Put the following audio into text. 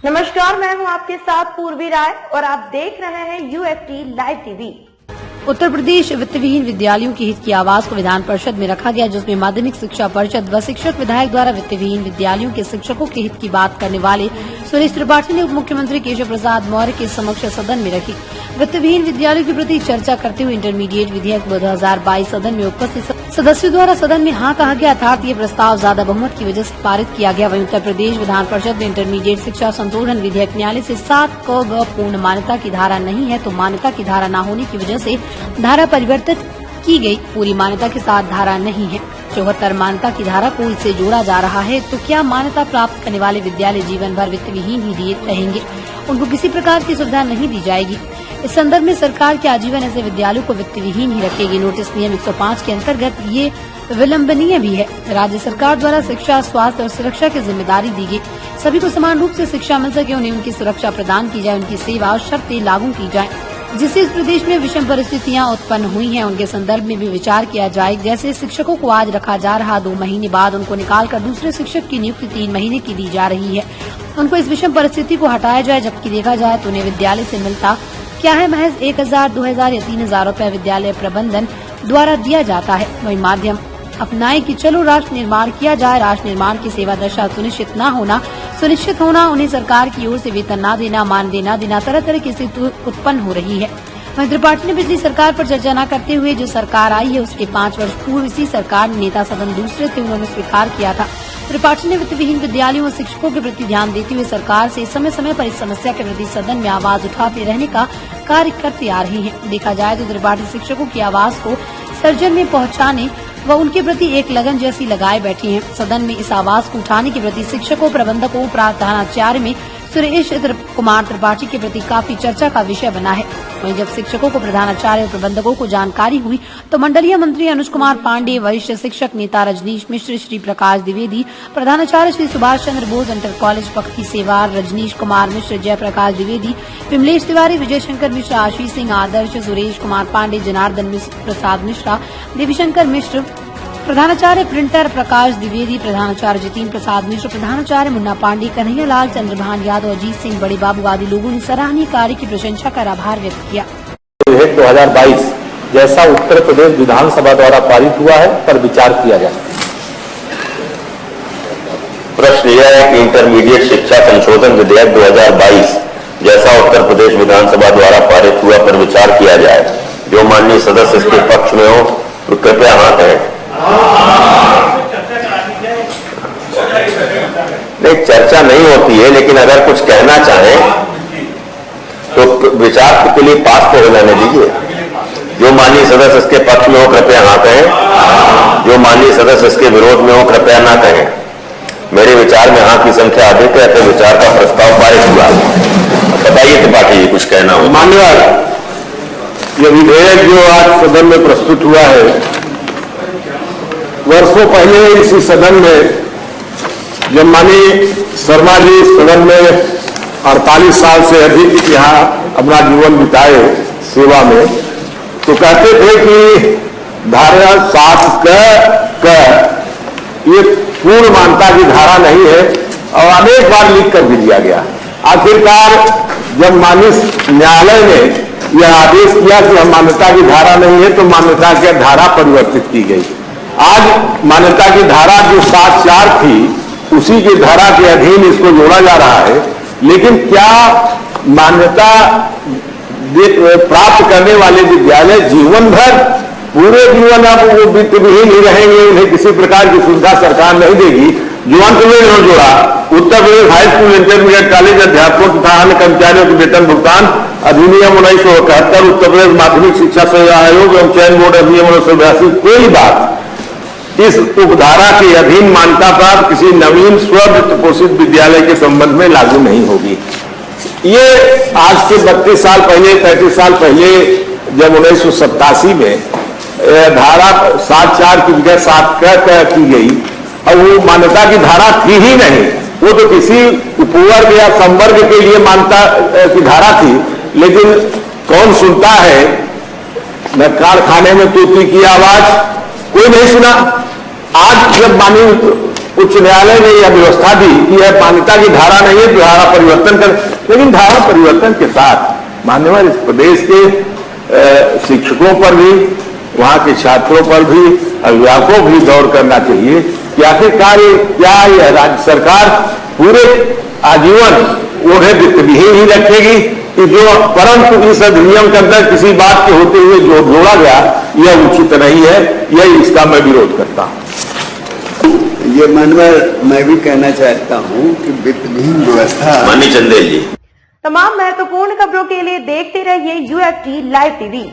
नमस्कार, मैं हूं आपके साथ पूर्वी राय और आप देख रहे हैं UFT live TV. Uttar Pradesh वित्तविहीन विद्यालयों की हित की आवाज को विधान परिषद में रखा गया, जिसमें माध्यमिक शिक्षा परिषद व शिक्षक विधायक द्वारा वित्तविहीन विद्यालयों के शिक्षकों के हित की बात करने वाले सुरेश त्रिपाठी ने उप मुख्यमंत्री केशव प्रसाद मौर्य के समक्ष सदन में रखी। वित्तविहीन विद्यालयों के प्रति चर्चा करते हुए इंटरमीडिएट विधेयक 2022 सदन में उपस्थित सदस्यों द्वारा सदन में हाँ कहा गया, अर्थात ये प्रस्ताव ज्यादा बहुमत की वजह से पारित किया गया। वहीं उत्तर प्रदेश विधान परिषद में इंटरमीडिएट शिक्षा संशोधन विधेयक न्यायालय से 7 क ग पूर्ण मान्यता की धारा नहीं है, तो मान्यता की धारा न होने की वजह से धारा परिवर्तित की गई। पूरी मान्यता के साथ धारा नहीं है। 74 मान्यता की धारा को इससे जोड़ा जा रहा है, तो क्या मान्यता प्राप्त करने वाले विद्यालय जीवन भर वित्तविहीन ही रहेंगे? उनको किसी प्रकार की सुविधा नहीं दी जाएगी। इस संदर्भ में सरकार के आजीवन ऐसे विद्यालयों को वित्तविहीन ही रखेगी। नोटिस नियम 105 के अंतर्गत ये विलंबनीय भी है। राज्य सरकार द्वारा शिक्षा, स्वास्थ्य और सुरक्षा की जिम्मेदारी दी गई। सभी को समान रूप से शिक्षा मिल सके, उन्हें उनकी सुरक्षा प्रदान की जाए, उनकी सेवा और शर्तें लागू की जाए। जिससे इस प्रदेश में विषम परिस्थितियां उत्पन्न हुई हैं, उनके संदर्भ में भी विचार किया जाए। जैसे शिक्षकों को आज रखा जा रहा, 2 महीने बाद उनको निकालकर दूसरे शिक्षक की नियुक्ति 3 महीने की दी जा रही है। उनको इस विषम परिस्थिति को हटाया जाए। जबकि देखा जाए तो उन्हें विद्यालय से मिलता क्या है, महज 1000, 2000 या 3000 रूपए विद्यालय प्रबंधन द्वारा दिया जाता है। वही माध्यम अपनाए कि चलो राष्ट्र निर्माण किया जाए। राष्ट्र निर्माण की सेवा दशा सुनिश्चित होना, उन्हें सरकार की ओर से वेतन न देना, मानदेय न देना, तरह तरह की स्थिति उत्पन्न हो रही है। वहीं त्रिपाठी ने पिछली सरकार पर चर्चा न करते हुए जो सरकार आई है उसके 5 वर्ष पूर्व इसी सरकार में नेता सदन दूसरे थे, उन्होंने स्वीकार किया था। त्रिपाठी ने वित्तविहीन विद्यालयों और शिक्षकों के प्रति ध्यान देते हुए सरकार से समय समय पर इस समस्या के प्रति सदन में आवाज उठाते रहने का कार्य करते आ रहे हैं। देखा जाए तो त्रिपाठी शिक्षकों की आवाज को सर्जन में पहुंचाने व उनके प्रति एक लगन जैसी लगाए बैठे हैं। सदन में इस आवाज को उठाने के प्रति शिक्षकों, प्रबंधकों, प्रधानाचार्य में सुरेश कुमार त्रिपाठी के प्रति काफी चर्चा का विषय बना है। वहीं जब शिक्षकों को, प्रधानाचार्य और प्रबंधकों को जानकारी हुई तो मंडलीय मंत्री अनुज कुमार पांडे, वरिष्ठ शिक्षक नेता रजनीश मिश्र, श्री प्रकाश द्विवेदी, प्रधानाचार्य श्री सुभाष चंद्र बोस, इंटर कॉलेज पक्की सेवार रजनीश कुमार मिश्र, जय प्रकाश द्विवेदी, विमलेश तिवारी, विजय शंकर मिश्र, आशीष सिंह आदर्श, सुरेश कुमार पांडे, जनार्दन प्रसाद मिश्रा, देवीशंकर मिश्र, प्रधानाचार्य प्रिंटर प्रकाश द्विवेदी, प्रधानाचार्य जितेंद्र प्रसाद मिश्र, प्रधानाचार्य मुन्ना पांडे, कन्हैया लाल, चंद्रभान यादव, अजीत सिंह, बड़े बाबू आदि लोगों ने सराहनीय कार्य की प्रशंसा कर आभार व्यक्त किया। 2022 जैसा उत्तर प्रदेश विधानसभा द्वारा पारित हुआ है पर विचार किया जाए। प्रश्न यह है कि इंटरमीडिएट शिक्षा संशोधन विधेयक 2022 जैसा उत्तर प्रदेश विधानसभा द्वारा पारित हुआ पर विचार किया जाए। जो माननीय सदस्य इसके पक्ष में हो तो कृपया हाथ है। नहीं, चर्चा नहीं होती है, लेकिन अगर कुछ कहना चाहें तो विचार के लिए पास तो हो जाने दीजिए। जो माननीय सदस्य इसके पक्ष में हो कृपया हाँ कहें, जो माननीय सदस्य इसके विरोध में हो कृपया ना कहें। मेरे विचार में हाँ की संख्या अधिक है तो विचार का प्रस्ताव पारित हुआ। बताइए त्रिपाठी जी, कुछ कहना हो। मान्यवर, यह विधेयक जो आज सदन में प्रस्तुत हुआ है, वर्षों पहले इसी सदन में जब माननीय शर्मा जी सदन में 48 साल से अधिक यहाँ अपना जीवन बिताए सेवा में, तो कहते थे कि धारा 7 क ये पूर्ण मान्यता की धारा नहीं है और अनेक बार लिख कर भी दिया गया। आखिरकार जब माननीय न्यायालय ने यह आदेश किया कि हम मान्यता की धारा नहीं है, तो मान्यता की धारा परिवर्तित की गई। आज मान्यता की धारा जो 7(4) थी उसी की धारा के अधीन इसको जोड़ा जा रहा है। लेकिन क्या मान्यता प्राप्त करने वाले विद्यालय जीवन भर, पूरे जीवन अब वो वित्तविहीन ही रहेंगे, उन्हें किसी प्रकार की सुविधा सरकार नहीं देगी? जो अंत में जोड़ा Uttar Pradesh high school intermediate college अध्यापकों तथा अन्य कर्मचारियों के वेतन भुगतान अधिनियम 1971, उत्तर प्रदेश माध्यमिक शिक्षा सेवा आयोग एवं चयन बोर्ड अधिनियम 1982, कोई बात इस उपधारा के अधीन मान्यता प्राप्त किसी नवीन स्व पोषित विद्यालय के संबंध में लागू नहीं होगी। ये आज से 32 साल पहले, 35 साल पहले जब 1987 में धारा 7(4) की जगह 7 क की गई और वो मान्यता की धारा थी ही नहीं, वो तो किसी उपवर्ग या संवर्ग के लिए मान्यता की धारा थी। लेकिन कौन सुनता है? न कारखाने में तूती की आवाज कोई नहीं सुना। आज जब माननीय उच्च न्यायालय ने यह व्यवस्था दी कि यह मान्यता की धारा नहीं है, धारा परिवर्तन कर, लेकिन धारा परिवर्तन के साथ मान्यवर इस प्रदेश के शिक्षकों पर भी, वहां के छात्रों पर भी, अभिभावकों भी दौड़ करना चाहिए कि आखिरकार क्या यह राज्य सरकार पूरे आजीवन उन्हें वित्त विहीन ही रखेगी कि जो, परंतु इस अधिनियम के अंदर किसी बात के होते हुए जो जोड़ा गया यह उचित नहीं है, यही इसका मैं विरोध करता हूं। ये मानवर मैं भी कहना चाहता हूं कि वित्तहीन व्यवस्था। माननीय चंदेल जी, तमाम महत्वपूर्ण खबरों के लिए देखते रहिए UFT लाइव टीवी।